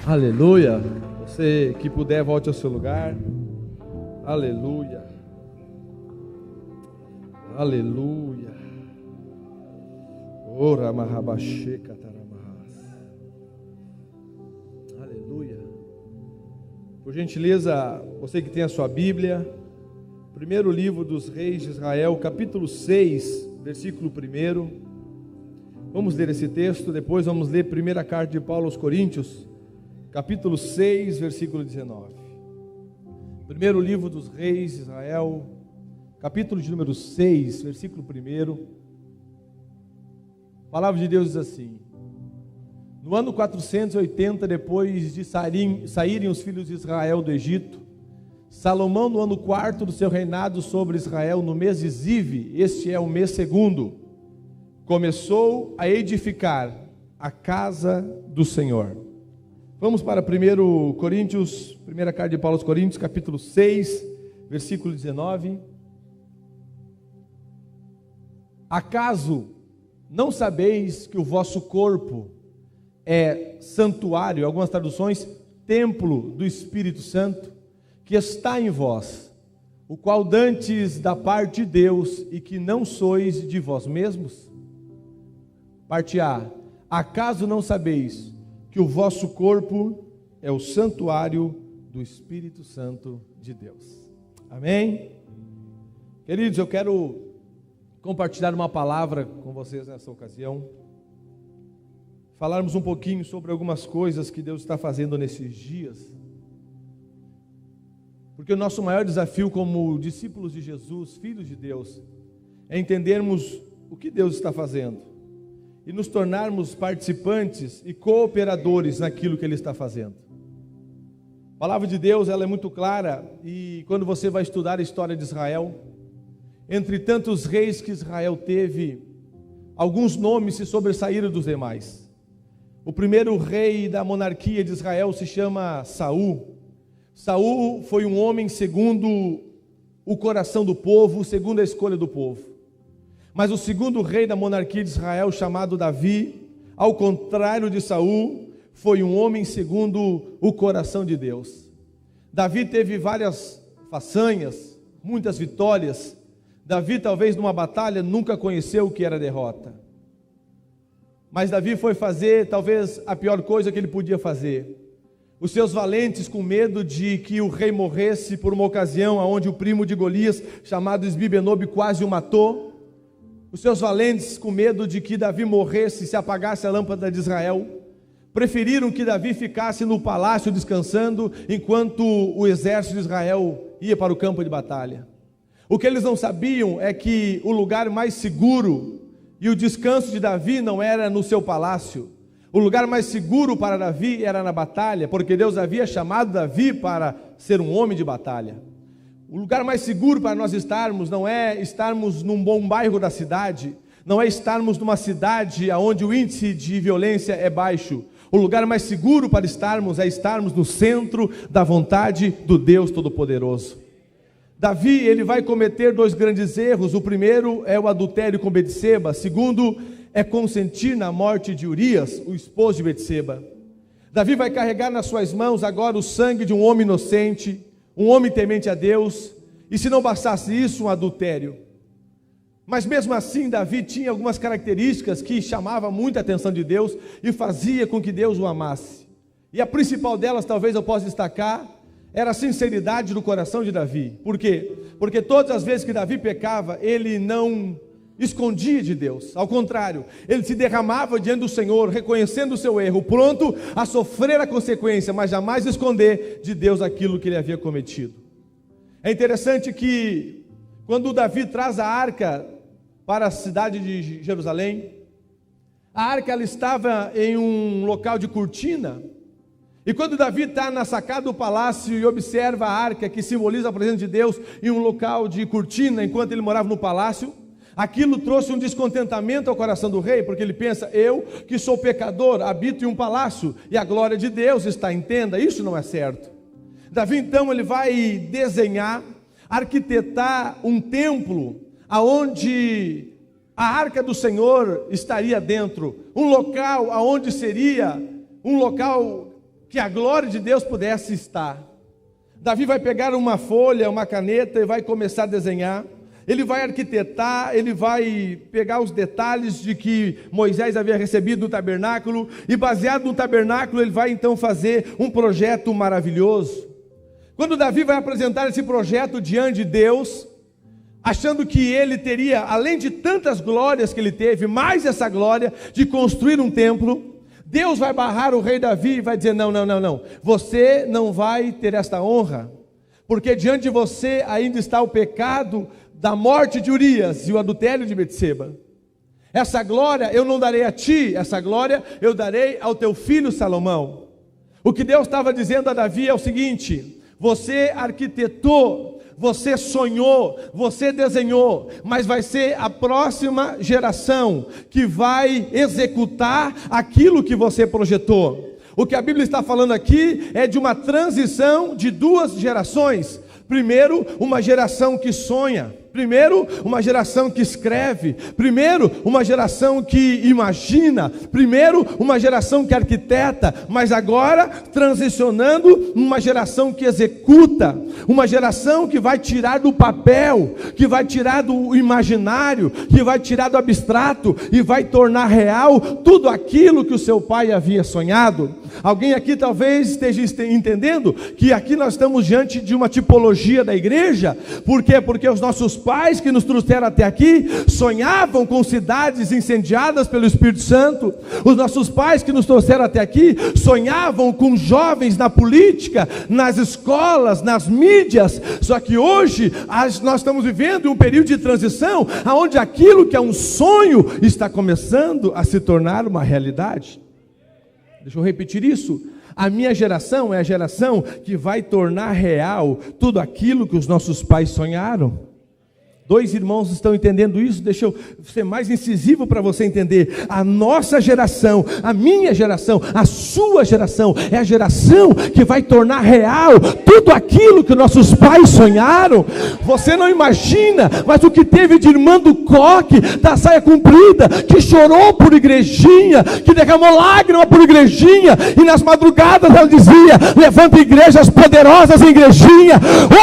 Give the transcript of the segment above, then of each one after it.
Aleluia. Você que puder, volte ao seu lugar. Aleluia. Aleluia. Ora mahabacheca taramahas. Aleluia. Por gentileza, você que tem a sua Bíblia, primeiro livro dos Reis de Israel, capítulo 6, versículo 1. Vamos ler esse texto, depois vamos ler a primeira carta de Paulo aos Coríntios, capítulo 6, versículo 19. Primeiro livro dos Reis de Israel, capítulo de número 6, versículo 1. A palavra de Deus diz assim: no ano 480, depois de saírem os filhos de Israel do Egito, Salomão, no ano 4 do seu reinado sobre Israel, no mês de Zive, este é o mês segundo, começou a edificar a casa do Senhor. Vamos para 1 Coríntios, primeira carta de Paulo aos Coríntios, capítulo 6, versículo 19. Acaso não sabeis que o vosso corpo é santuário, algumas traduções, templo do Espírito Santo, que está em vós, o qual dantes da parte de Deus, e que não sois de vós mesmos? Parte A: acaso não sabeis que o vosso corpo é o santuário do Espírito Santo de Deus? Amém? Queridos, eu quero compartilhar uma palavra com vocês nessa ocasião, falarmos um pouquinho sobre algumas coisas que Deus está fazendo nesses dias, porque o nosso maior desafio como discípulos de Jesus, filhos de Deus, é entendermos o que Deus está fazendo e nos tornarmos participantes e cooperadores naquilo que Ele está fazendo. A palavra de Deus, ela é muito clara, e quando você vai estudar a história de Israel, entre tantos reis que Israel teve, alguns nomes se sobressaíram dos demais. O primeiro rei da monarquia de Israel se chama Saul. Saul foi um homem segundo o coração do povo, segundo a escolha do povo. Mas o segundo rei da monarquia de Israel, chamado Davi, ao contrário de Saul, foi um homem segundo o coração de Deus. Davi teve várias façanhas, muitas vitórias. Davi, talvez numa batalha, nunca conheceu o que era derrota. Mas Davi foi fazer talvez a pior coisa que ele podia fazer. Os seus valentes, com medo de que o rei morresse, por uma ocasião onde o primo de Golias, chamado Esbi-Benob, quase o matou. Os seus valentes, com medo de que Davi morresse e se apagasse a lâmpada de Israel, preferiram que Davi ficasse no palácio descansando, enquanto o exército de Israel ia para o campo de batalha. O que eles não sabiam é que o lugar mais seguro e o descanso de Davi não era no seu palácio. O lugar mais seguro para Davi era na batalha, porque Deus havia chamado Davi para ser um homem de batalha. O lugar mais seguro para nós estarmos não é estarmos num bom bairro da cidade, não é estarmos numa cidade onde o índice de violência é baixo. O lugar mais seguro para estarmos é estarmos no centro da vontade do Deus Todo-Poderoso. Davi, ele vai cometer dois grandes erros. O primeiro é o adultério com Betseba. Segundo, é consentir na morte de Urias, o esposo de Betseba. Davi vai carregar nas suas mãos agora o sangue de um homem inocente, um homem temente a Deus, e se não bastasse isso, um adultério. Mas mesmo assim, Davi tinha algumas características que chamavam muita atenção de Deus e fazia com que Deus o amasse. E a principal delas, talvez eu possa destacar, era a sinceridade do coração de Davi. Por quê? Porque todas as vezes que Davi pecava, ele não escondia de Deus. Ao contrário, ele se derramava diante do Senhor, reconhecendo o seu erro, pronto a sofrer a consequência, mas jamais esconder de Deus aquilo que ele havia cometido. É interessante que quando Davi traz a arca para a cidade de Jerusalém, a arca ela estava em um local de cortina. E quando Davi está na sacada do palácio e observa a arca, que simboliza a presença de Deus, em um local de cortina, enquanto ele morava no palácio, aquilo trouxe um descontentamento ao coração do rei, porque ele pensa: eu que sou pecador, habito em um palácio, e a glória de Deus está em tenda, isso não é certo. Davi então ele vai desenhar, arquitetar um templo, aonde a arca do Senhor estaria dentro, um local aonde seria um local que a glória de Deus pudesse estar. Davi vai pegar uma folha, uma caneta e vai começar a desenhar. Ele vai arquitetar, ele vai pegar os detalhes de que Moisés havia recebido no tabernáculo, e baseado no tabernáculo ele vai então fazer um projeto maravilhoso. Quando Davi vai apresentar esse projeto diante de Deus, achando que ele teria, além de tantas glórias que ele teve, mais essa glória de construir um templo, Deus vai barrar o rei Davi e vai dizer: não, você não vai ter esta honra, porque diante de você ainda está o pecado da morte de Urias e o adultério de Betseba. Essa glória eu não darei a ti, essa glória eu darei ao teu filho Salomão. O que Deus estava dizendo a Davi é o seguinte: você arquitetou, você sonhou, você desenhou, mas vai ser a próxima geração que vai executar aquilo que você projetou. O que a Bíblia está falando aqui é de uma transição de duas gerações. Primeiro, uma geração que sonha. Primeiro, uma geração que escreve. Primeiro, uma geração que imagina. Primeiro, uma geração que arquiteta. Mas agora, transicionando, uma geração que executa. Uma geração que vai tirar do papel, que vai tirar do imaginário, que vai tirar do abstrato e vai tornar real tudo aquilo que o seu pai havia sonhado. Alguém aqui talvez esteja entendendo que aqui nós estamos diante de uma tipologia da igreja. Por quê? Porque os nossos pais que nos trouxeram até aqui sonhavam com cidades incendiadas pelo Espírito Santo. Os nossos pais que nos trouxeram até aqui sonhavam com jovens na política, nas escolas, nas mídias. Só que hoje nós estamos vivendo um período de transição, onde aquilo que é um sonho está começando a se tornar uma realidade. Deixa eu repetir isso. A minha geração é a geração que vai tornar real tudo aquilo que os nossos pais sonharam. Dois irmãos estão entendendo isso? Deixa eu ser mais incisivo para você entender. A nossa geração, a minha geração, a sua geração é a geração que vai tornar real tudo aquilo que nossos pais sonharam. Você não imagina, mas o que teve de irmã do coque, da saia comprida, que chorou por igrejinha, que derramou lágrima por igrejinha, e nas madrugadas ela dizia: levanta igrejas poderosas em igrejinha.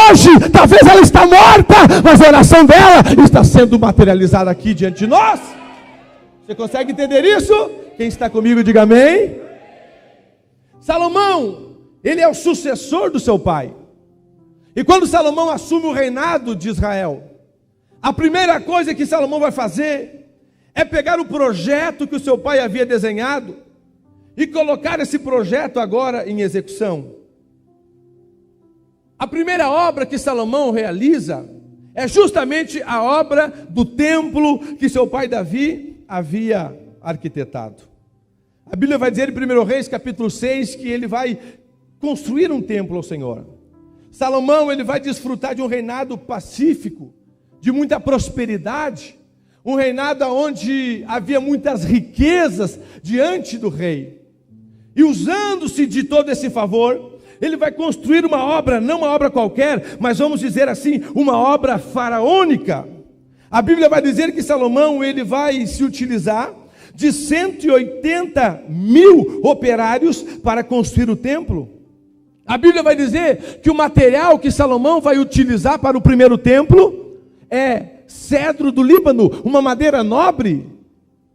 Hoje, talvez ela está morta, mas a oração dela está sendo materializada aqui diante de nós. Você consegue entender isso? Quem está comigo, diga amém. Salomão, ele é o sucessor do seu pai. E quando Salomão assume o reinado de Israel, a primeira coisa que Salomão vai fazer é pegar o projeto que o seu pai havia desenhado e colocar esse projeto agora em execução. A primeira obra que Salomão realiza é justamente a obra do templo que seu pai Davi havia arquitetado. A Bíblia vai dizer em 1 Reis capítulo 6 que ele vai construir um templo ao Senhor. Salomão, ele vai desfrutar de um reinado pacífico, de muita prosperidade, um reinado onde havia muitas riquezas diante do rei. E usando-se de todo esse favor, ele vai construir uma obra, não uma obra qualquer, mas vamos dizer assim, uma obra faraônica. A Bíblia vai dizer que Salomão, ele vai se utilizar de 180 mil operários para construir o templo. A Bíblia vai dizer que o material que Salomão vai utilizar para o primeiro templo é cedro do Líbano, uma madeira nobre.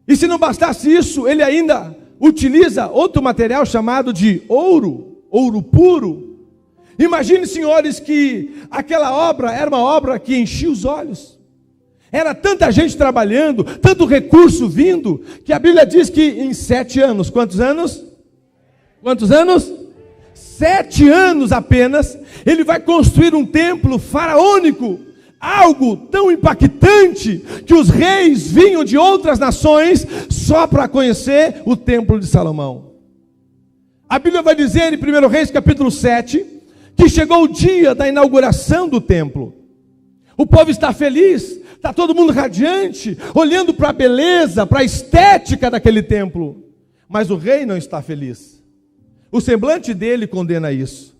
E se não bastasse isso, ele ainda utiliza outro material chamado de ouro puro. Imagine, senhores, que aquela obra era uma obra que enchia os olhos. Era tanta gente trabalhando, tanto recurso vindo, que a Bíblia diz que em 7 anos, quantos anos? 7 anos apenas, ele vai construir um templo faraônico, algo tão impactante, que os reis vinham de outras nações só para conhecer o templo de Salomão. A Bíblia vai dizer em 1 Reis capítulo 7, que chegou o dia da inauguração do templo. O povo está feliz, está todo mundo radiante, olhando para a beleza, para a estética daquele templo. Mas o rei não está feliz. O semblante dele condena isso.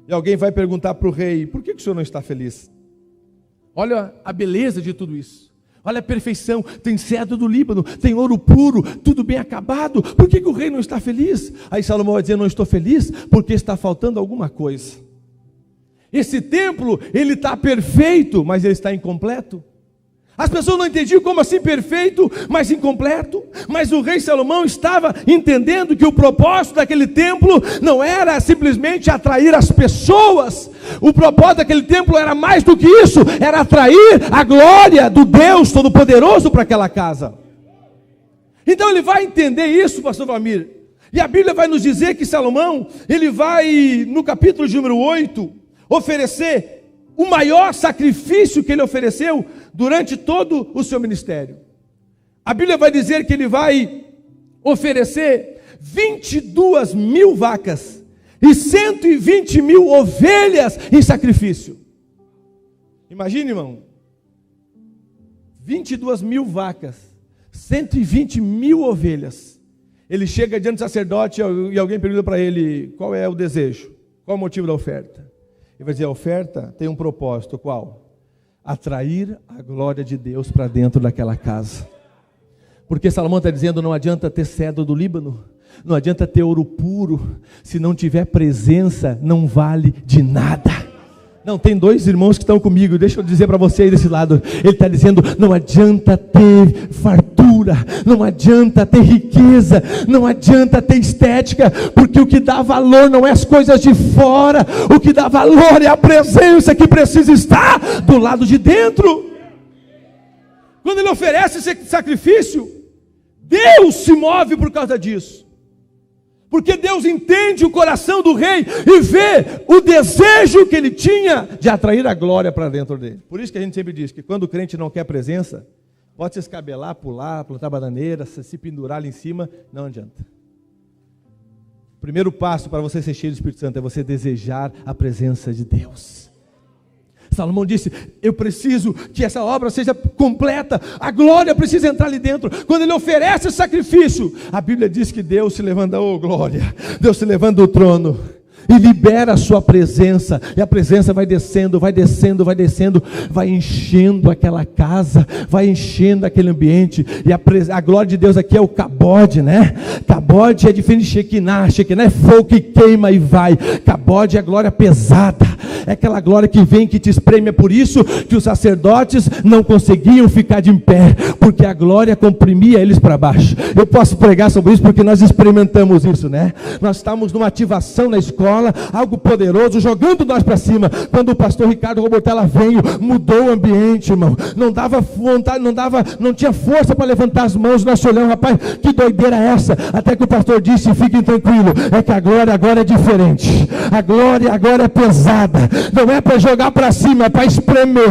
E alguém vai perguntar para o rei: por que o senhor não está feliz? Olha a beleza de tudo isso. Olha a perfeição, tem cedro do Líbano, tem ouro puro, tudo bem acabado. Por que o rei não está feliz? Aí Salomão vai dizer, não estou feliz porque está faltando alguma coisa. Esse templo, ele está perfeito, mas ele está incompleto. As pessoas não entendiam como assim perfeito, mas incompleto. Mas o rei Salomão estava entendendo que o propósito daquele templo não era simplesmente atrair as pessoas. O propósito daquele templo era mais do que isso, era atrair a glória do Deus Todo-Poderoso para aquela casa. Então ele vai entender isso, pastor Valmir. E a Bíblia vai nos dizer que Salomão, ele vai no capítulo de número 8, oferecer o maior sacrifício que ele ofereceu durante todo o seu ministério. A Bíblia vai dizer que ele vai oferecer 22 mil vacas e 120 mil ovelhas em sacrifício. Imagine, irmão, 22 mil vacas, 120 mil ovelhas. Ele chega diante do sacerdote e alguém pergunta para ele, qual é o desejo? Qual é o motivo da oferta? Ele vai dizer, a oferta tem um propósito, qual? Atrair a glória de Deus para dentro daquela casa. Porque Salomão está dizendo, não adianta ter cedro do Líbano, não adianta ter ouro puro, se não tiver presença, não vale de nada. Não, tem dois irmãos que estão comigo, deixa eu dizer para vocês desse lado, ele está dizendo, não adianta ter fartura, não adianta ter riqueza, não adianta ter estética, porque o que dá valor não é as coisas de fora, o que dá valor é a presença que precisa estar do lado de dentro. Quando ele oferece esse sacrifício, Deus se move por causa disso. Porque Deus entende o coração do rei e vê o desejo que ele tinha de atrair a glória para dentro dele. Por isso que a gente sempre diz que quando o crente não quer presença, pode se escabelar, pular, plantar bananeira, se pendurar ali em cima, não adianta. O primeiro passo para você ser cheio do Espírito Santo é você desejar a presença de Deus. Salomão disse, eu preciso que essa obra seja completa, a glória precisa entrar ali dentro. Quando ele oferece esse sacrifício, a Bíblia diz que Deus se levanta, oh glória, Deus se levanta do trono e libera a sua presença, e a presença vai descendo, vai descendo, vai descendo, vai enchendo aquela casa, vai enchendo aquele ambiente, e a glória de Deus aqui é o cabode, né? Cabode é diferente de Shekinah, Shekinah é fogo que queima e vai, cabode é glória pesada, é aquela glória que vem, que te espreme. É por isso que os sacerdotes não conseguiam ficar de pé, porque a glória comprimia eles para baixo. Eu posso pregar sobre isso porque nós experimentamos isso, né? Nós estávamos numa ativação na escola, algo poderoso, jogando nós para cima. Quando o pastor Ricardo Robotella veio, mudou o ambiente, irmão. Não dava vontade, não tinha força para levantar as mãos. Nós olhamos, rapaz, que doideira é essa? Até que o pastor disse, fiquem tranquilos, é que a glória agora é diferente. A glória agora é pesada. Não é para jogar para cima, é para espremer.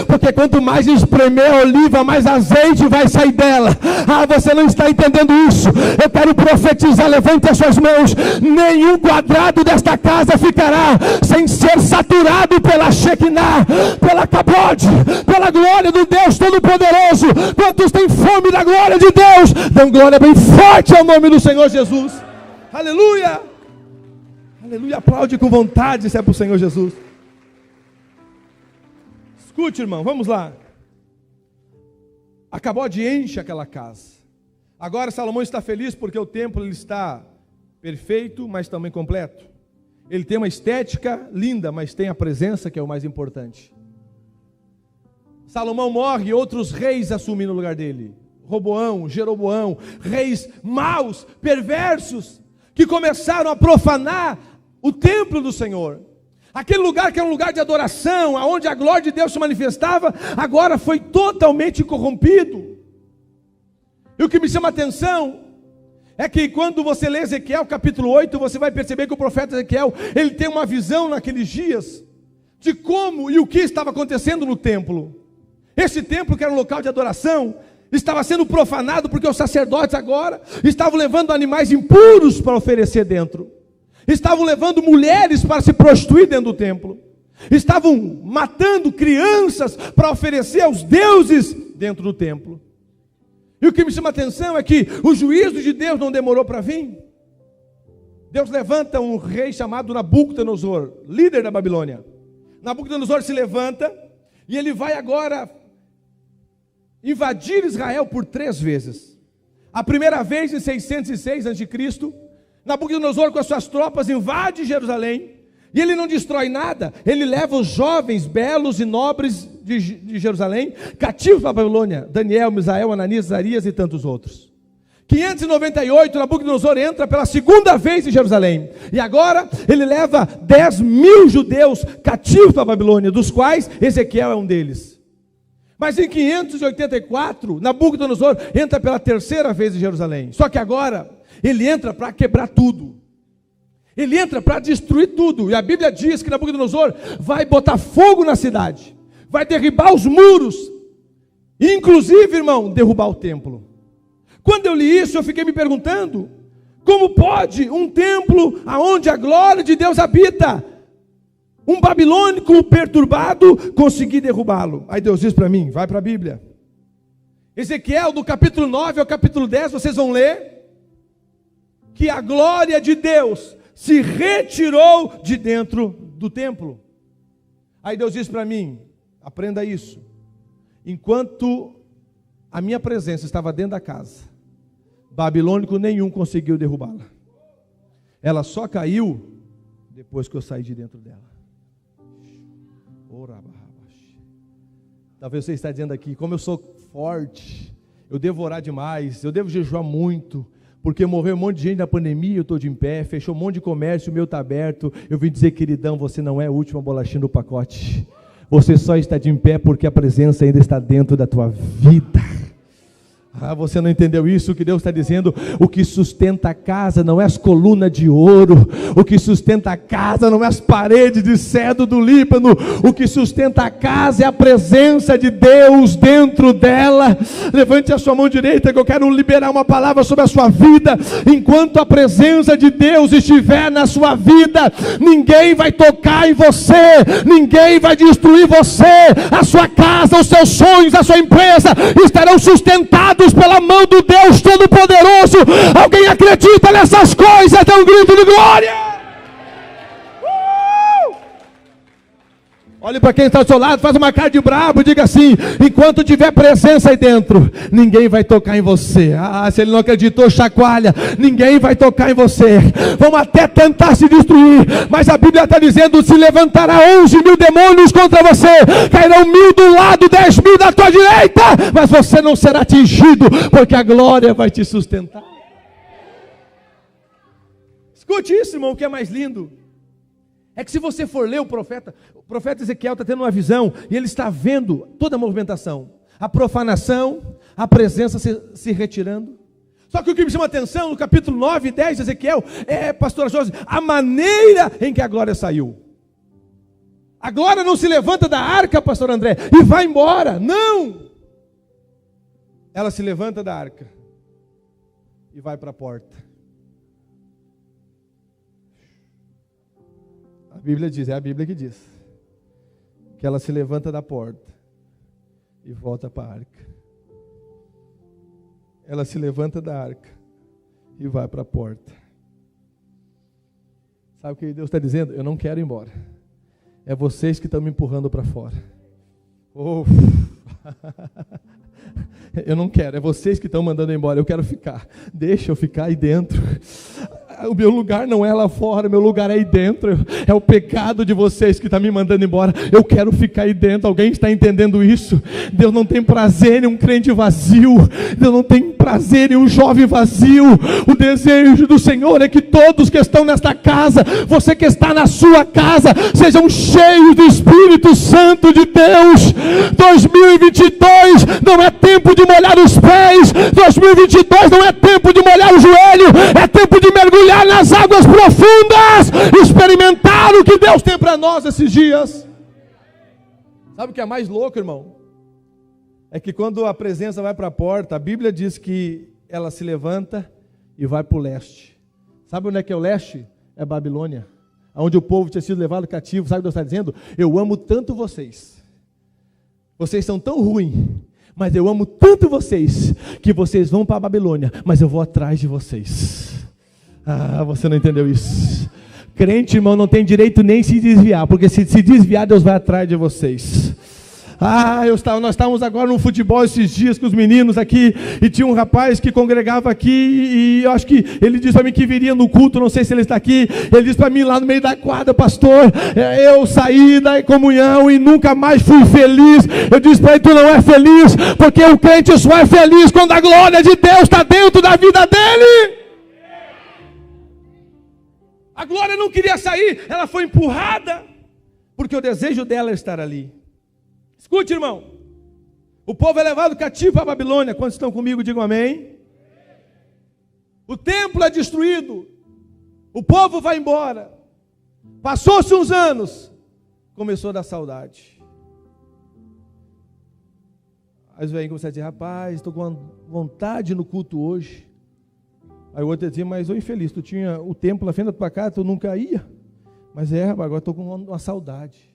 Porque quanto mais espremer a oliva, mais azeite vai sair dela. Ah, você não está entendendo isso. Eu quero profetizar, levante as suas mãos. Nenhum quadrado desta casa ficará sem ser saturado pela Shekinah, pela cabode, pela glória do Deus Todo-Poderoso. Quantos têm fome da glória de Deus, dão glória bem forte ao nome do Senhor Jesus. Aleluia, aleluia, aplaude com vontade se é para o Senhor Jesus. Escute, irmão, vamos lá. A cabode enche aquela casa. Agora Salomão está feliz porque o templo ele está perfeito, mas também completo. Ele tem uma estética linda, mas tem a presença, que é o mais importante. Salomão morre e outros reis assumem no lugar dele. Roboão, Jeroboão, reis maus, perversos, que começaram a profanar o templo do Senhor. Aquele lugar que era um lugar de adoração, onde a glória de Deus se manifestava, agora foi totalmente corrompido. E o que me chama a atenção é que quando você lê Ezequiel capítulo 8, você vai perceber que o profeta Ezequiel, ele tem uma visão naqueles dias, de como e o que estava acontecendo no templo. Esse templo que era um local de adoração, estava sendo profanado porque os sacerdotes agora estavam levando animais impuros para oferecer dentro. Estavam levando mulheres para se prostituir dentro do templo. Estavam matando crianças para oferecer aos deuses dentro do templo. E o que me chama a atenção é que o juízo de Deus não demorou para vir. Deus levanta um rei chamado Nabucodonosor, líder da Babilônia. Nabucodonosor se levanta e ele vai agora invadir Israel por 3 vezes. A primeira vez em 606 a.C., Nabucodonosor com as suas tropas invade Jerusalém, e ele não destrói nada, ele leva os jovens, belos e nobres de Jerusalém, cativos para a Babilônia, Daniel, Misael, Ananias, Azarias e tantos outros. 598, Nabucodonosor entra pela 2ª vez em Jerusalém, e agora ele leva 10.000 judeus cativos para a Babilônia, dos quais Ezequiel é um deles. Mas em 584, Nabucodonosor entra pela 3ª vez em Jerusalém, só que agora ele entra para quebrar tudo, ele entra para destruir tudo, e a Bíblia diz que Nabucodonosor vai botar fogo na cidade, vai derribar os muros, inclusive, irmão, derrubar o templo. Quando eu li isso, eu fiquei me perguntando, como pode um templo onde a glória de Deus habita, um babilônico perturbado, conseguir derrubá-lo? Aí Deus diz para mim, vai para a Bíblia, Ezequiel, do capítulo 9 ao capítulo 10, vocês vão ler, que a glória de Deus se retirou de dentro do templo. Aí Deus diz para mim, aprenda isso, enquanto a minha presença estava dentro da casa, babilônico nenhum conseguiu derrubá-la. Ela só caiu depois que eu saí de dentro dela. Talvez você está dizendo aqui, como eu sou forte, eu devo orar demais, eu devo jejuar muito, porque morreu um monte de gente na pandemia, eu estou de em pé, fechou um monte de comércio, o meu está aberto. Eu vim dizer, queridão, você não é a última bolachinha do pacote, você só está de em pé porque a presença ainda está dentro da tua vida. Você não entendeu isso? O que Deus está dizendo, o que sustenta a casa não é as colunas de ouro, o que sustenta a casa não é as paredes de cedro do Líbano, o que sustenta a casa é a presença de Deus dentro dela. Levante a sua mão direita que eu quero liberar uma palavra sobre a sua vida. Enquanto a presença de Deus estiver na sua vida, ninguém vai tocar em você, ninguém vai destruir você, a sua casa, os seus sonhos, a sua empresa estarão sustentados pela mão do Deus Todo-Poderoso. Alguém acredita nessas coisas? Dá um grito de glória! Olhe para quem está ao seu lado, faz uma cara de brabo e diga assim, enquanto tiver presença aí dentro, ninguém vai tocar em você. Se ele não acreditou, chacoalha, ninguém vai tocar em você. Vão até tentar se destruir, mas a Bíblia está dizendo, se levantará 11.000 demônios contra você, cairão 1.000 do lado, 10.000 da tua direita, mas você não será atingido, porque a glória vai te sustentar. Escute isso, irmão, o que é mais lindo é que se você for ler o profeta Ezequiel está tendo uma visão, e ele está vendo toda a movimentação, a profanação, a presença se retirando. Só que o que me chama a atenção no capítulo 9 e 10 de Ezequiel pastora Josi, a maneira em que a glória saiu. A glória não se levanta da arca, pastor André, e vai embora, não! Ela se levanta da arca e vai para a porta. A Bíblia diz, é a Bíblia que diz, que ela se levanta da porta e volta para a arca. Ela se levanta da arca e vai para a porta. Sabe o que Deus está dizendo? Eu não quero ir embora. É vocês que estão me empurrando para fora. Eu não quero, é vocês que estão mandando embora. Eu quero ficar. Deixa eu ficar aí dentro. O meu lugar não é lá fora, meu lugar é aí dentro. É o pecado de vocês que está me mandando embora. Eu quero ficar aí dentro. Alguém está entendendo isso? Deus não tem prazer em um crente vazio. Deus não tem prazer em um jovem vazio. O desejo do Senhor é que todos que estão nesta casa, você que está na sua casa, sejam cheios do Espírito Santo de Deus. 2022 não é tempo de molhar os pés. 2022 não é tempo de molhar o joelho. É tempo de mergulhar nas águas profundas, experimentar o que Deus tem para nós esses dias. Sabe o que é mais louco, irmão? É que quando a presença vai para a porta, a Bíblia diz que ela se levanta e vai para o leste. Sabe onde é que é o leste? É Babilônia, onde o povo tinha sido levado cativo. Sabe o que Deus está dizendo? Eu amo tanto vocês, vocês são tão ruins, mas eu amo tanto vocês, que vocês vão para a Babilônia, mas eu vou atrás de vocês. Você não entendeu isso? Crente, irmão, não tem direito nem se desviar, porque se desviar, Deus vai atrás de vocês. Nós estávamos agora no futebol esses dias com os meninos aqui, e tinha um rapaz que congregava aqui, e eu acho que ele disse para mim que viria no culto, não sei se ele está aqui. Ele disse para mim lá no meio da quadra: pastor, eu saí da comunhão e nunca mais fui feliz. Eu disse para ele: tu não é feliz, porque o crente só é feliz quando a glória de Deus está dentro da vida dele. A glória não queria sair, ela foi empurrada, porque o desejo dela é estar ali. Escute, irmão, o povo é levado cativo à Babilônia. Quantos estão comigo, digam amém. O templo é destruído, o povo vai embora. Passou-se uns anos, começou a dar saudade. Aí os velhinhos começaram a dizer: rapaz, estou com vontade no culto hoje. Aí o outro dizia: mas ô infeliz, tu tinha o templo na frente da tua casa, tu nunca ia. Mas rapaz, agora estou com uma saudade.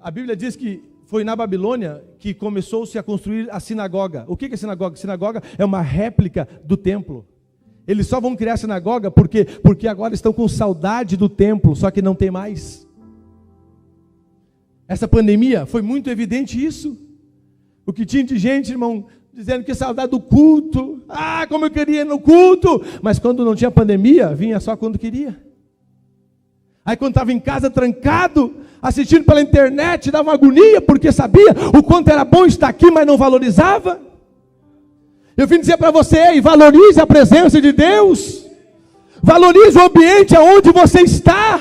A Bíblia diz que foi na Babilônia que começou-se a construir a sinagoga. O que é sinagoga? Sinagoga é uma réplica do templo. Eles só vão criar a sinagoga porque agora estão com saudade do templo, só que não tem mais. Essa pandemia foi muito evidente isso. O que tinha de gente, irmão, dizendo que saudade do culto. Como eu queria ir no culto. Mas quando não tinha pandemia, vinha só quando queria. Aí quando estava em casa trancado, assistindo pela internet, dava uma agonia, porque sabia o quanto era bom estar aqui, mas não valorizava. Eu vim dizer para você: valorize a presença de Deus. Valorize o ambiente aonde você está.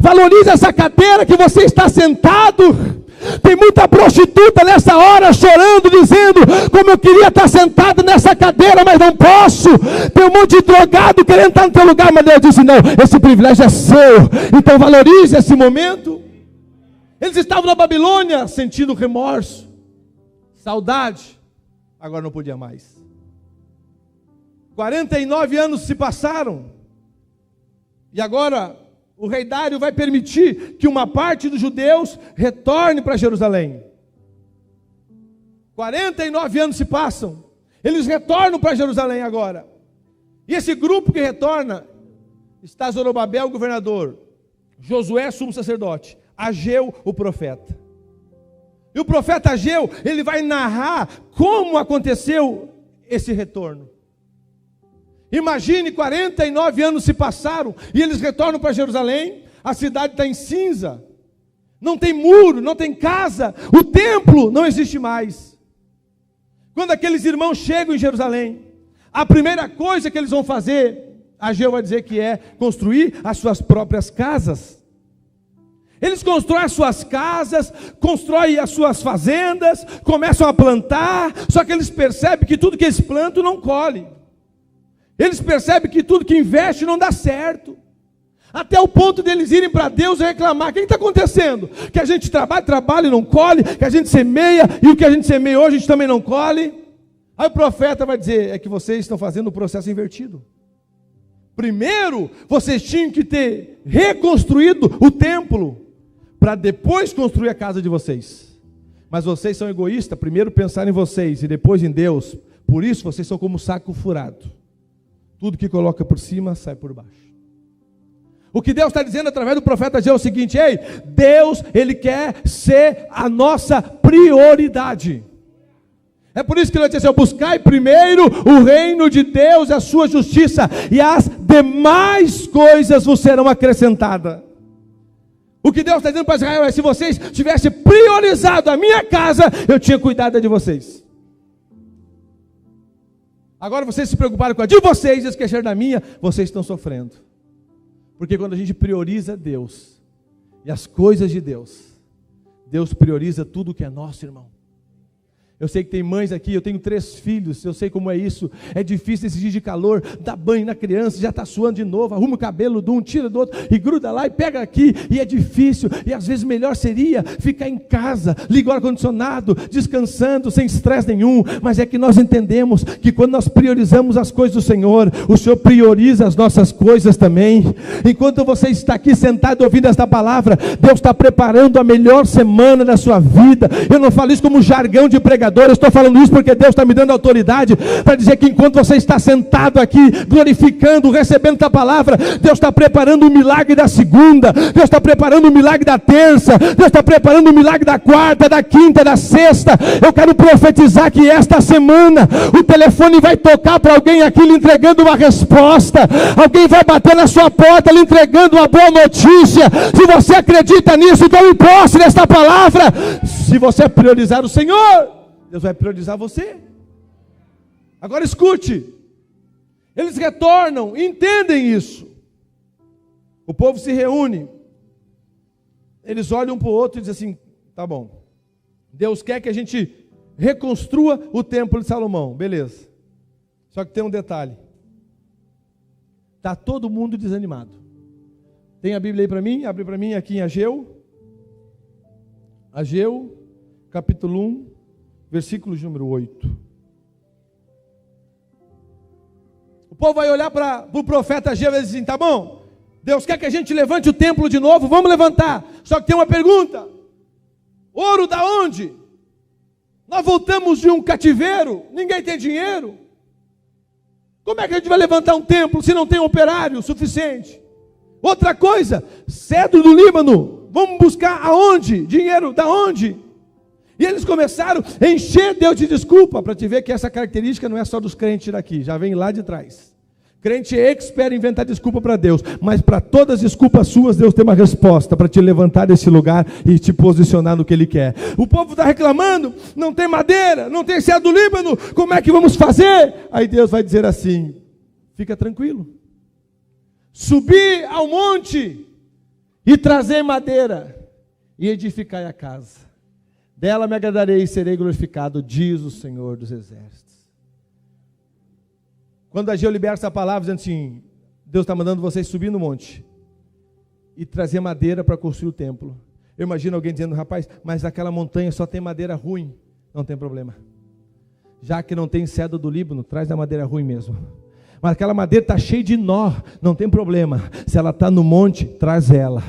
Valorize essa cadeira que você está sentado. Tem muita prostituta nessa hora chorando, dizendo: como eu queria estar sentado nessa cadeira, mas não posso. Tem um monte de drogado querendo estar no teu lugar, mas Deus disse: não, esse privilégio é seu. Então valorize esse momento. Eles estavam na Babilônia sentindo remorso, saudade. Agora não podia mais. 49 anos se passaram. E agora o rei Dário vai permitir que uma parte dos judeus retorne para Jerusalém. 49 anos se passam. Eles retornam para Jerusalém agora. E esse grupo que retorna, está Zorobabel, o governador, Josué, sumo sacerdote, Ageu, o profeta. E o profeta Ageu, ele vai narrar como aconteceu esse retorno. Imagine, 49 anos se passaram e eles retornam para Jerusalém. A cidade está em cinza, não tem muro, não tem casa, o templo não existe mais. Quando aqueles irmãos chegam em Jerusalém, a primeira coisa que eles vão fazer, Ageu vai dizer que é construir as suas próprias casas. Eles constroem as suas casas, constroem as suas fazendas, começam a plantar, só que eles percebem que tudo que eles plantam não colhe. Eles percebem que tudo que investe não dá certo. Até o ponto deles irem para Deus e reclamar: o que está acontecendo? Que a gente trabalha e não colhe, que a gente semeia, e o que a gente semeia hoje a gente também não colhe. Aí o profeta vai dizer: é que vocês estão fazendo o processo invertido. Primeiro, vocês tinham que ter reconstruído o templo, para depois construir a casa de vocês. Mas vocês são egoístas, primeiro pensar em vocês e depois em Deus. Por isso vocês são como saco furado. Tudo que coloca por cima, sai por baixo. O que Deus está dizendo através do profeta Ageu é o seguinte: ei, Deus, Ele quer ser a nossa prioridade. É por isso que Ele vai dizer assim: buscai primeiro o reino de Deus e a sua justiça, e as demais coisas vos serão acrescentadas. O que Deus está dizendo para Israel é: se vocês tivessem priorizado a minha casa, eu tinha cuidado de vocês. Agora vocês se preocuparam com a de vocês e esqueceram da minha, vocês estão sofrendo. Porque quando a gente prioriza Deus e as coisas de Deus, Deus prioriza tudo que é nosso, irmão. Eu sei que tem mães aqui, eu tenho 3 filhos, eu sei como é isso. É difícil esses dias de calor, dá banho na criança, já está suando de novo, arruma o cabelo de um, tira do outro, e gruda lá e pega aqui, e é difícil, e às vezes melhor seria ficar em casa, ligar o ar-condicionado, descansando, sem estresse nenhum. Mas é que nós entendemos que quando nós priorizamos as coisas do Senhor, o Senhor prioriza as nossas coisas também. Enquanto você está aqui sentado ouvindo esta palavra, Deus está preparando a melhor semana da sua vida. Eu não falo isso como jargão de pregador, pregador, eu estou falando isso porque Deus está me dando autoridade para dizer que enquanto você está sentado aqui, glorificando, recebendo a palavra, Deus está preparando o milagre da segunda, Deus está preparando o milagre da terça, Deus está preparando o milagre da quarta, da quinta, da sexta. Eu quero profetizar que esta semana o telefone vai tocar para alguém aqui lhe entregando uma resposta, alguém vai bater na sua porta lhe entregando uma boa notícia. Se você acredita nisso, então encoste nesta palavra. Se você priorizar o Senhor, Deus vai priorizar você. Agora escute, eles retornam, entendem isso. O povo se reúne, eles olham um para o outro e dizem assim: tá bom, Deus quer que a gente reconstrua o templo de Salomão, beleza. Só que tem um detalhe, está todo mundo desanimado. Tem a Bíblia aí para mim? Abre para mim aqui em Ageu, capítulo 1, versículo número 8. O povo vai olhar para o profeta Ageu e diz assim: tá bom, Deus quer que a gente levante o templo de novo, vamos levantar. Só que tem uma pergunta: ouro da onde? Nós voltamos de um cativeiro, ninguém tem dinheiro. Como é que a gente vai levantar um templo se não tem operário suficiente? Outra coisa, cedro do Líbano, vamos buscar aonde? Dinheiro da onde? E eles começaram a encher Deus de desculpa, para te ver que essa característica não é só dos crentes daqui, já vem lá de trás. Crente é expert em inventar desculpa para Deus, mas para todas as desculpas suas, Deus tem uma resposta para te levantar desse lugar e te posicionar no que Ele quer. O povo está reclamando, não tem madeira, não tem cedro do Líbano, como é que vamos fazer? Aí Deus vai dizer assim: fica tranquilo, subir ao monte e trazer madeira e edificai a casa, dela me agradarei e serei glorificado, diz o Senhor dos Exércitos. Quando Ageu libera essa palavra, dizendo assim: Deus está mandando vocês subir no monte e trazer madeira para construir o templo. Eu imagino alguém dizendo: rapaz, mas aquela montanha só tem madeira ruim. Não tem problema, já que não tem cedro do Líbano, traz a madeira ruim mesmo. Mas aquela madeira está cheia de nó, não tem problema. Se ela está no monte, traz ela.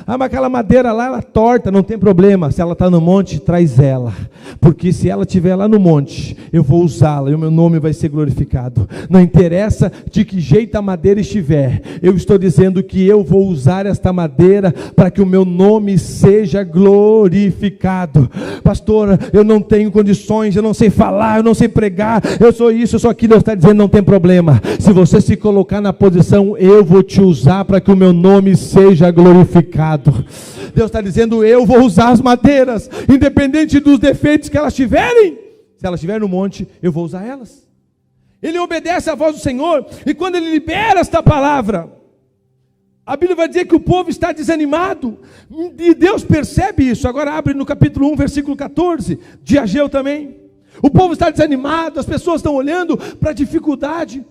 Ah, mas aquela madeira lá, ela torta, não tem problema. Se ela está no monte, traz ela. Porque se ela estiver lá no monte, eu vou usá-la e o meu nome vai ser glorificado. Não interessa de que jeito a madeira estiver. Eu estou dizendo que eu vou usar esta madeira para que o meu nome seja glorificado. Pastora, eu não tenho condições, eu não sei falar, eu não sei pregar, eu sou isso, eu sou aquilo. Deus está dizendo: não tem problema. Se você se colocar na posição, eu vou te usar para que o meu nome seja glorificado. Deus está dizendo: eu vou usar as madeiras, independente dos defeitos que elas tiverem. Se elas estiverem no monte, eu vou usar elas. Ele obedece à voz do Senhor, e quando ele libera esta palavra, a Bíblia vai dizer que o povo está desanimado, e Deus percebe isso. Agora abre no capítulo 1, versículo 14, de Ageu também. O povo está desanimado, as pessoas estão olhando para a dificuldade.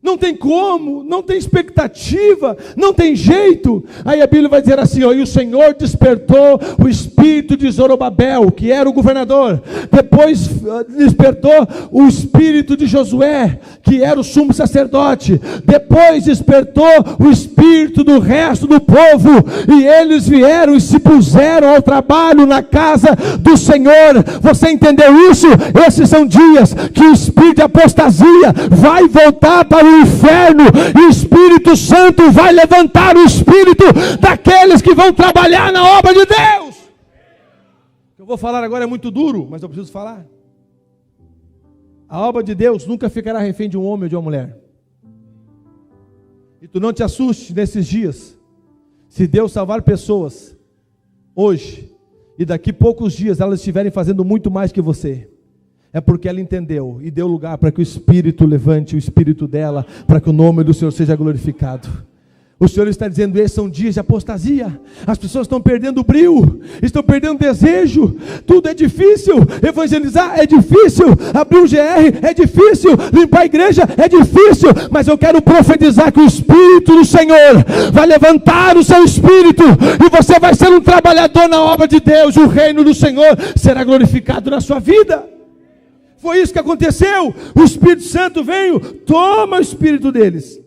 Não tem como, não tem expectativa, não tem jeito. Aí a Bíblia vai dizer assim: ó, e o Senhor despertou o espírito de Zorobabel, que era o governador. Depois despertou o espírito de Josué, que era o sumo sacerdote. Depois despertou o espírito do resto do povo, e eles vieram e se puseram ao trabalho na casa do Senhor. Você entendeu isso? Esses são dias que o espírito de apostasia vai voltar para o inferno, e o Espírito Santo vai levantar o espírito daqueles que vão trabalhar na obra de Deus. O que eu vou falar agora é muito duro, mas eu preciso falar. A obra de Deus nunca ficará refém de um homem ou de uma mulher. E tu não te assuste nesses dias, se Deus salvar pessoas hoje, e daqui poucos dias elas estiverem fazendo muito mais que você. É porque ela entendeu e deu lugar para que o Espírito levante o Espírito dela, para que o nome do Senhor seja glorificado. O Senhor está dizendo: esses são dias de apostasia. As pessoas estão perdendo o brio, estão perdendo o desejo. Tudo é difícil. Evangelizar é difícil, abrir um GR é difícil, limpar a igreja é difícil. Mas eu quero profetizar que o Espírito do Senhor vai levantar o seu espírito, e você vai ser um trabalhador na obra de Deus. O reino do Senhor será glorificado na sua vida. Foi isso que aconteceu. O Espírito Santo veio, toma o espírito deles,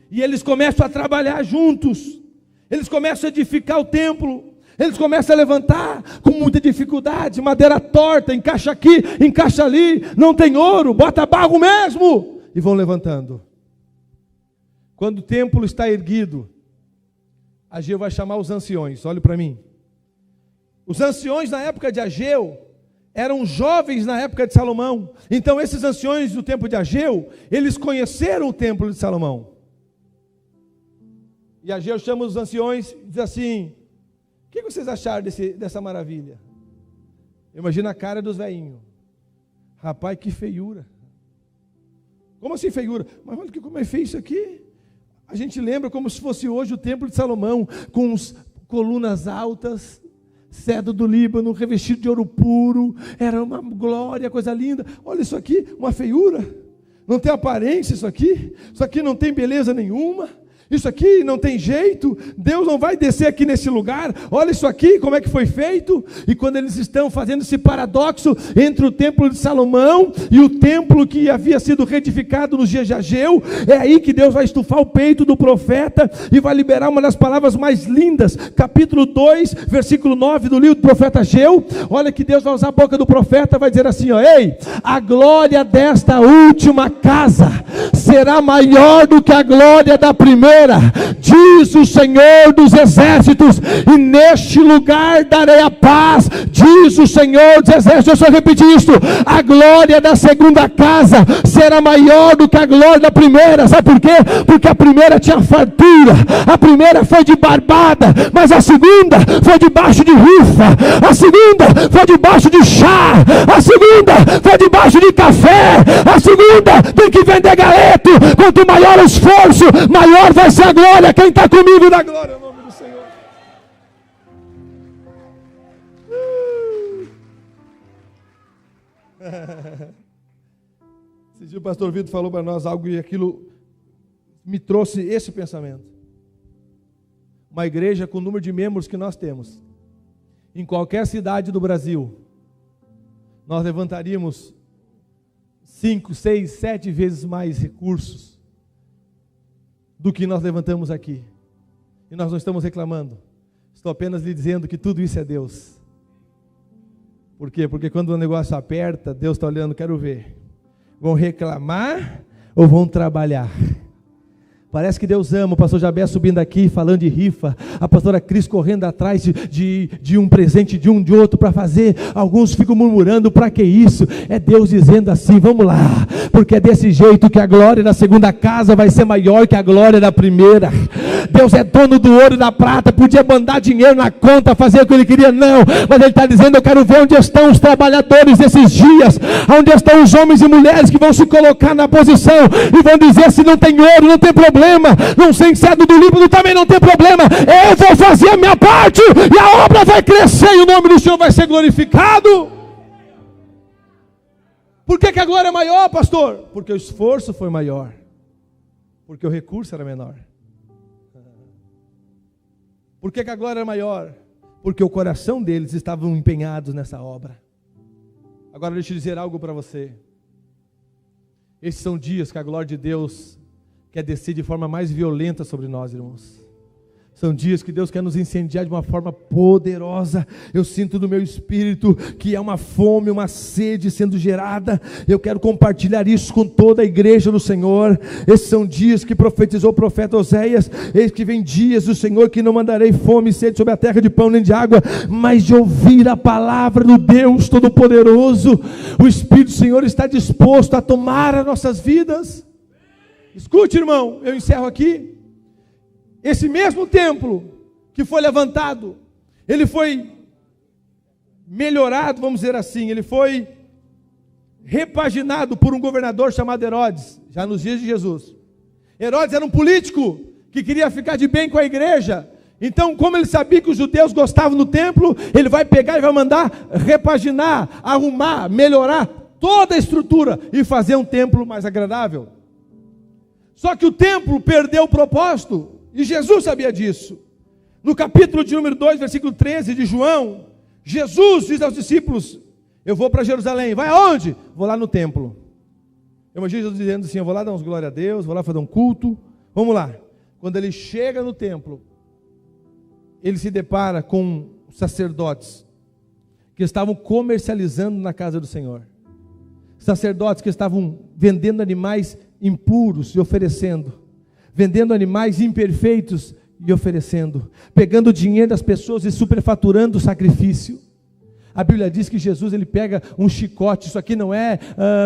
e eles começam a trabalhar juntos. Eles começam a edificar o templo. Eles começam a levantar com muita dificuldade, madeira torta, encaixa aqui, encaixa ali, não tem ouro, bota barro mesmo, e vão levantando. Quando o templo está erguido, Ageu vai chamar os anciões, olhe para mim. Os anciões na época de Ageu eram jovens na época de Salomão. Então esses anciões do tempo de Ageu, eles conheceram o templo de Salomão. E Ageu chama os anciões e diz assim: o que vocês acharam dessa maravilha? Imagina a cara dos velhinhos. Rapaz, que feiura. Como assim feiura? Mas olha como é feio isso aqui. A gente lembra como se fosse hoje o templo de Salomão, com colunas altas, cedro do Líbano, revestido de ouro puro. Era uma glória, coisa linda. Olha isso aqui, uma feiura. Não tem aparência isso aqui. Isso aqui não tem beleza nenhuma. Isso aqui não tem jeito, Deus não vai descer aqui nesse lugar, olha isso aqui, como é que foi feito. E quando eles estão fazendo esse paradoxo entre o templo de Salomão e o templo que havia sido reedificado nos dias de Ageu, é aí que Deus vai estufar o peito do profeta e vai liberar uma das palavras mais lindas, capítulo 2, versículo 9 do livro do profeta Ageu. Olha que Deus vai usar a boca do profeta, vai dizer assim, ó: ei, a glória desta última casa será maior do que a glória da primeira, diz o Senhor dos exércitos, e neste lugar darei a paz, diz o Senhor dos exércitos. Eu só repetir isso: a glória da segunda casa será maior do que a glória da primeira. Sabe por quê? Porque a primeira tinha fartura, a primeira foi de barbada, mas a segunda foi debaixo de rifa, a segunda foi debaixo de chá, a segunda foi debaixo de café, a segunda tem que vender galeto. Quanto maior o esforço, maior vai ser a glória. Quem está comigo dá glória ao nome do Senhor. Esse dia o pastor Vitor falou para nós algo e aquilo me trouxe esse pensamento. Uma igreja com o número de membros que nós temos, em qualquer cidade do Brasil, nós levantaríamos 5, 6, 7 vezes mais recursos do que nós levantamos aqui. E nós não estamos reclamando. Estou apenas lhe dizendo que tudo isso é Deus. Por quê? Porque quando o negócio aperta, Deus está olhando, quero ver. Vão reclamar ou vão trabalhar? Parece que Deus ama. O pastor Jabé subindo aqui, falando de rifa, a pastora Cris correndo atrás de um presente de um de outro para fazer. Alguns ficam murmurando, para que isso? É Deus dizendo assim, vamos lá, porque é desse jeito que a glória da segunda casa vai ser maior que a glória da primeira. Deus é dono do ouro e da prata, podia mandar dinheiro na conta, fazer o que ele queria, não, mas ele está dizendo, eu quero ver onde estão os trabalhadores desses dias, onde estão os homens e mulheres que vão se colocar na posição e vão dizer, se não tem ouro, não tem problema, não sei cedro do Líbano, também não tem problema, eu vou fazer a minha parte, e a obra vai crescer, e o nome do Senhor vai ser glorificado. Por que a glória é maior, pastor? Porque o esforço foi maior, porque o recurso era menor. Por que a glória é maior? Porque o coração deles estavam empenhados nessa obra. Agora deixa eu dizer algo para você. Esses são dias que a glória de Deus quer descer de forma mais violenta sobre nós, irmãos. São dias que Deus quer nos incendiar de uma forma poderosa. Eu sinto no meu espírito que é uma fome, uma sede sendo gerada. Eu quero compartilhar isso com toda a igreja do Senhor. Esses são dias que profetizou o profeta Oséias. Eis que vem dias do Senhor que não mandarei fome e sede sobre a terra de pão nem de água, mas de ouvir a palavra do Deus Todo-Poderoso. O Espírito do Senhor está disposto a tomar as nossas vidas. Escute, irmão, eu encerro aqui. Esse mesmo templo que foi levantado, ele foi melhorado, vamos dizer assim, ele foi repaginado por um governador chamado Herodes, já nos dias de Jesus. Herodes era um político que queria ficar de bem com a igreja. Então, como ele sabia que os judeus gostavam do templo, ele vai pegar e vai mandar repaginar, arrumar, melhorar toda a estrutura e fazer um templo mais agradável. Só que o templo perdeu o propósito, e Jesus sabia disso. No capítulo de número 2, versículo 13 de João, Jesus diz aos discípulos, eu vou para Jerusalém. Vai aonde? Vou lá no templo. Eu imagino Jesus dizendo assim, eu vou lá dar uns glória a Deus, vou lá fazer um culto. Vamos lá. Quando ele chega no templo, ele se depara com os sacerdotes que estavam comercializando na casa do Senhor. Sacerdotes que estavam vendendo animais impuros e oferecendo, vendendo animais imperfeitos e oferecendo, pegando o dinheiro das pessoas e superfaturando o sacrifício. A Bíblia diz que Jesus, ele pega um chicote, isso aqui não é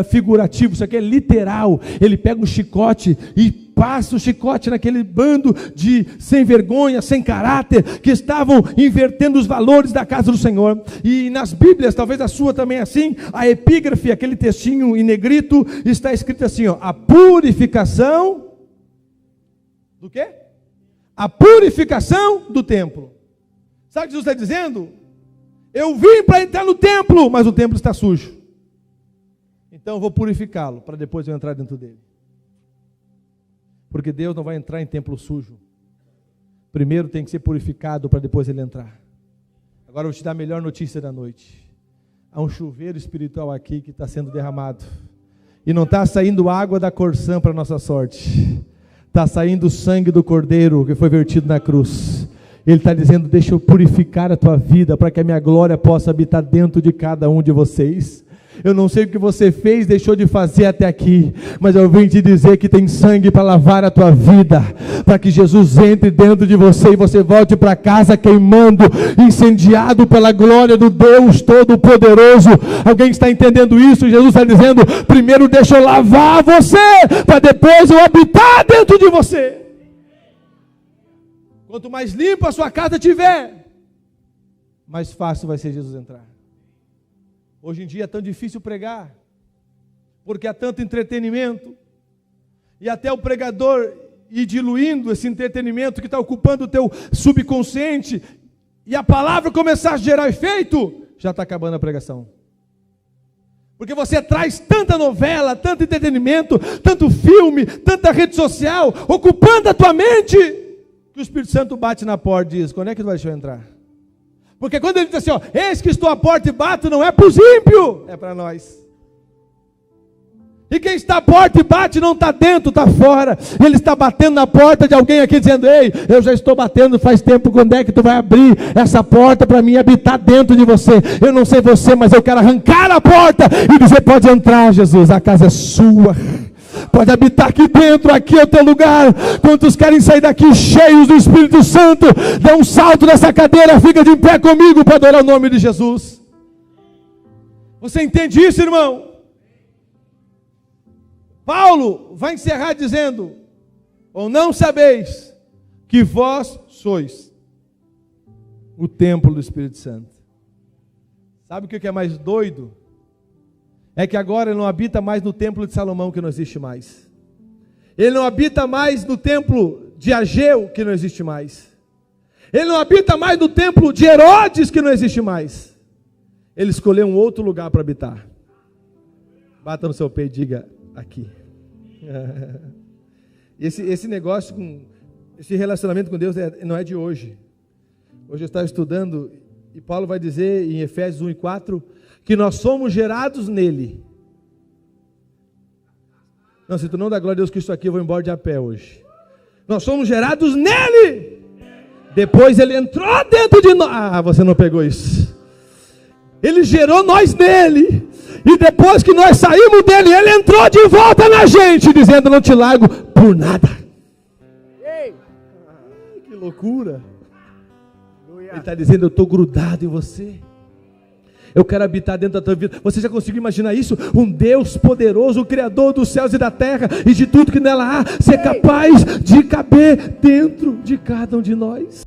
figurativo, isso aqui é literal. Ele pega um chicote e passa o chicote naquele bando de sem vergonha, sem caráter, que estavam invertendo os valores da casa do Senhor. E nas Bíblias, talvez a sua também assim, a epígrafe, aquele textinho em negrito, está escrito assim, ó, a purificação do quê? A purificação do templo. Sabe o que Jesus está dizendo? Eu vim para entrar no templo, mas o templo está sujo. Então eu vou purificá-lo, para depois eu entrar dentro dele. Porque Deus não vai entrar em templo sujo. Primeiro tem que ser purificado, para depois ele entrar. Agora eu vou te dar a melhor notícia da noite. Há um chuveiro espiritual aqui que está sendo derramado. E não está saindo água da Corsã para a nossa sorte. Está saindo o sangue do Cordeiro que foi vertido na cruz. Ele está dizendo, deixa eu purificar a tua vida, para que a minha glória possa habitar dentro de cada um de vocês. Eu não sei o que você fez, deixou de fazer até aqui, mas eu venho te dizer que tem sangue para lavar a tua vida, para que Jesus entre dentro de você e você volte para casa queimando, incendiado pela glória do Deus Todo-Poderoso. Alguém está entendendo isso? Jesus está dizendo, primeiro deixa eu lavar você, para depois eu habitar dentro de você. Quanto mais limpa a sua casa tiver, mais fácil vai ser Jesus entrar. Hoje em dia é tão difícil pregar, porque há tanto entretenimento, e até o pregador ir diluindo esse entretenimento que está ocupando o teu subconsciente, e a palavra começar a gerar efeito, já está acabando a pregação. Porque você traz tanta novela, tanto entretenimento, tanto filme, tanta rede social, ocupando a tua mente, que o Espírito Santo bate na porta e diz, quando é que tu vai deixar eu entrar? Porque quando ele diz assim, ó, eis que estou à porta e bato, não é para os ímpios, é para nós. E quem está à porta e bate não está dentro, está fora. Ele está batendo na porta de alguém aqui dizendo, ei, eu já estou batendo faz tempo, quando é que tu vai abrir essa porta para mim habitar dentro de você? Eu não sei você, mas eu quero arrancar a porta e dizer, pode entrar, Jesus, a casa é sua. Pode habitar aqui dentro, aqui é o teu lugar. Quantos querem sair daqui cheios do Espírito Santo? Dê um salto nessa cadeira, fica de pé comigo para adorar o nome de Jesus. Você entende isso, irmão? Paulo vai encerrar dizendo, ou não sabeis que vós sois o templo do Espírito Santo. Sabe o que é mais doido? É que agora ele não habita mais no templo de Salomão, que não existe mais. Ele não habita mais no templo de Ageu, que não existe mais. Ele não habita mais no templo de Herodes, que não existe mais. Ele escolheu um outro lugar para habitar. Bata no seu peito e diga, aqui. Esse negócio, esse relacionamento com Deus não é de hoje. Hoje eu estava estudando, e Paulo vai dizer em Efésios 1:4, que nós somos gerados nele. Não, se tu não dá glória a Deus que isso aqui, eu vou embora de a pé hoje. Nós somos gerados nele. Depois ele entrou dentro de nós. Ah, você não pegou isso. Ele gerou nós nele. E depois que nós saímos dele, ele entrou de volta na gente, dizendo, não te largo por nada. Que loucura. Ele está dizendo, eu estou grudado em você. Eu quero habitar dentro da tua vida. Você já conseguiu imaginar isso? Um Deus poderoso, o Criador dos céus e da terra, e de tudo que nela há, ser capaz de caber dentro de cada um de nós.